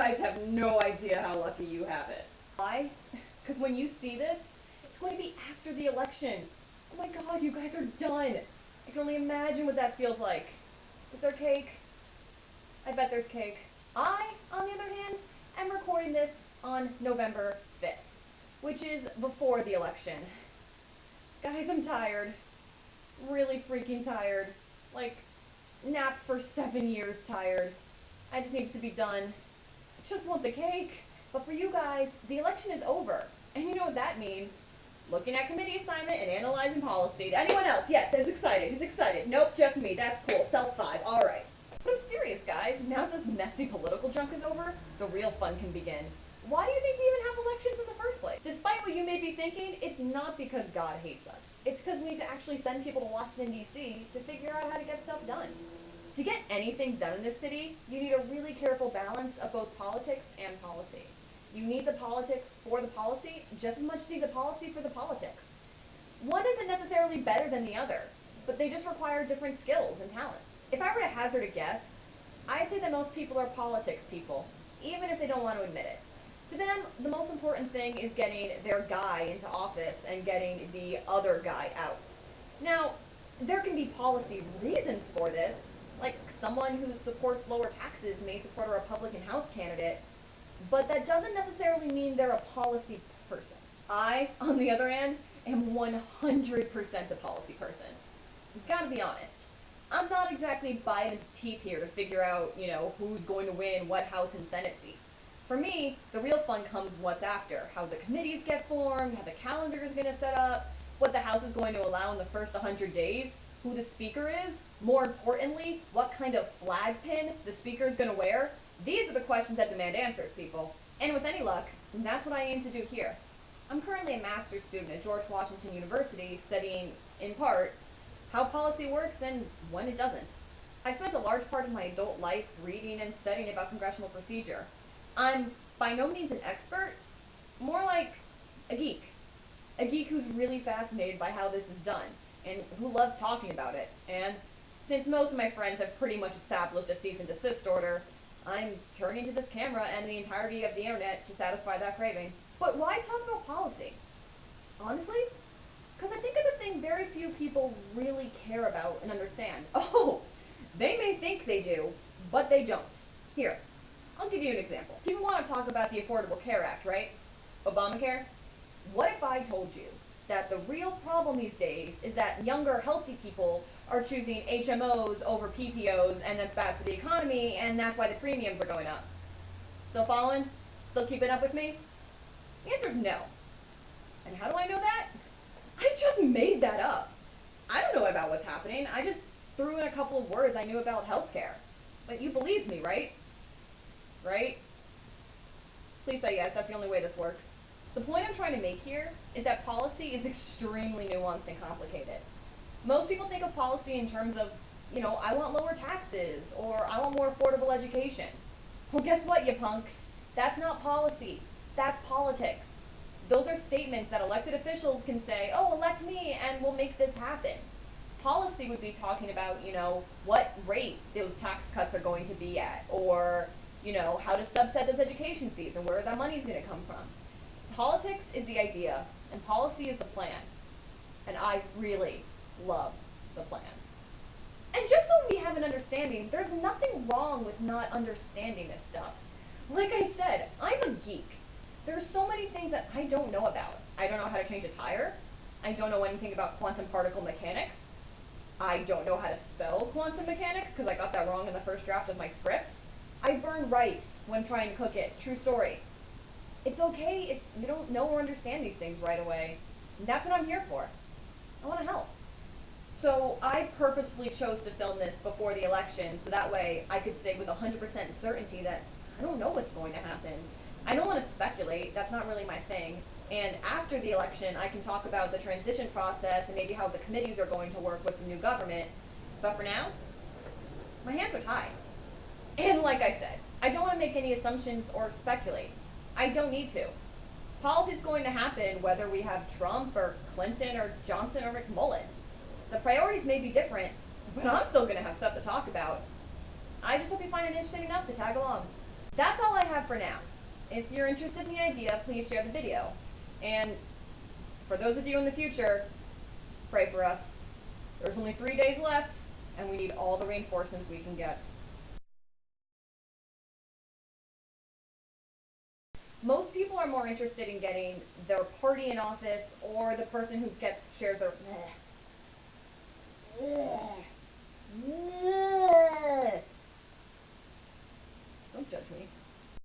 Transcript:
guys have no idea how lucky you have it. Why? Because when you see this, it's going to be after the election. Oh my god, you guys are done. I can only imagine what that feels like. Is there cake? I bet there's cake. I, on the other hand, am recording this on November 5th, which is before the election. Guys, I'm tired. Really freaking tired. Like, napped for 7 years tired. I just need to be done. I just want the cake. But for you guys, the election is over. And you know what that means. Looking at committee assignment and analyzing policy. Anyone else? Yes, who's excited? Who's excited? Nope, just me. That's cool. Self 5. Alright. But I'm serious, guys. Now that this messy political junk is over, the real fun can begin. Why do you think we even have elections in the first place? Despite what you may be thinking, it's not because God hates us. It's because we need to actually send people to Washington, D.C. to figure out how to get stuff done. To get anything done in this city, you need a really careful balance of both politics and policy. You need the politics for the policy just as much as you need the policy for the politics. One isn't necessarily better than the other, but they just require different skills and talents. If I were to hazard a guess, I'd say that most people are politics people, even if they don't want to admit it. To them, the most important thing is getting their guy into office and getting the other guy out. Now, there can be policy reasons for this, like someone who supports lower taxes may support a Republican House candidate, but that doesn't necessarily mean they're a policy person. I, on the other hand, am 100% a policy person. You've got to be honest. I'm not exactly Biden's teeth here to figure out, who's going to win what House and Senate seats. For me, the real fun comes what's after. How the committees get formed, how the calendar is going to set up, what the House is going to allow in the first 100 days, who the speaker is, more importantly, what kind of flag pin the speaker is going to wear. These are the questions that demand answers, people. And with any luck, that's what I aim to do here. I'm currently a master's student at George Washington University studying, in part, how policy works and when it doesn't. I've spent a large part of my adult life reading and studying about congressional procedure. I'm by no means an expert, more like a geek. A geek who's really fascinated by how this is done, and who loves talking about it. And since most of my friends have pretty much established a cease and desist order, I'm turning to this camera and the entirety of the internet to satisfy that craving. But why talk about policy? Honestly, because I think it's a thing very few people really care about and understand. Oh, they may think they do, but they don't. Here, I'll give you an example. People want to talk about the Affordable Care Act, right? Obamacare? What if I told you that the real problem these days is that younger, healthy people are choosing HMOs over PPOs, and that's bad for the economy, and that's why the premiums are going up? Still following? Still keeping up with me? The answer is no. And how do I know that? I just made that up. I don't know about what's happening. I just threw in a couple of words I knew about healthcare. But you believe me, right? Right? Please say yes, that's the only way this works. The point I'm trying to make here is that policy is extremely nuanced and complicated. Most people think of policy in terms of, I want lower taxes, or I want more affordable education. Well, guess what, you punks? That's not policy. That's politics. Those are statements that elected officials can say, oh, elect me and we'll make this happen. Policy would be talking about, what rate those tax cuts are going to be at, or, how to subset those education fees and where that money's going to come from. Politics is the idea, and policy is the plan. And I really love the plan. And just so we have an understanding, there's nothing wrong with not understanding this stuff. Like I said, I'm a geek. There are so many things that I don't know about. I don't know how to change a tire. I don't know anything about quantum particle mechanics. I don't know how to spell quantum mechanics because I got that wrong in the first draft of my script. I burn rice when trying to cook it. True story. It's okay if you don't know or understand these things right away. And that's what I'm here for. I want to help. So I purposefully chose to film this before the election so that way I could say with 100% certainty that I don't know what's going to happen. I don't want to speculate, that's not really my thing. And after the election, I can talk about the transition process and maybe how the committees are going to work with the new government. But for now, my hands are tied. And like I said, I don't want to make any assumptions or speculate. I don't need to. Policy is going to happen whether we have Trump or Clinton or Johnson or McMullen. The priorities may be different, but I'm still going to have stuff to talk about. I just hope you find it interesting enough to tag along. That's all I have for now. If you're interested in the idea, please share the video. And for those of you in the future, pray for us. There's only 3 days left, and we need all the reinforcements we can get. Most people are more interested in getting their party in office or the person who shares their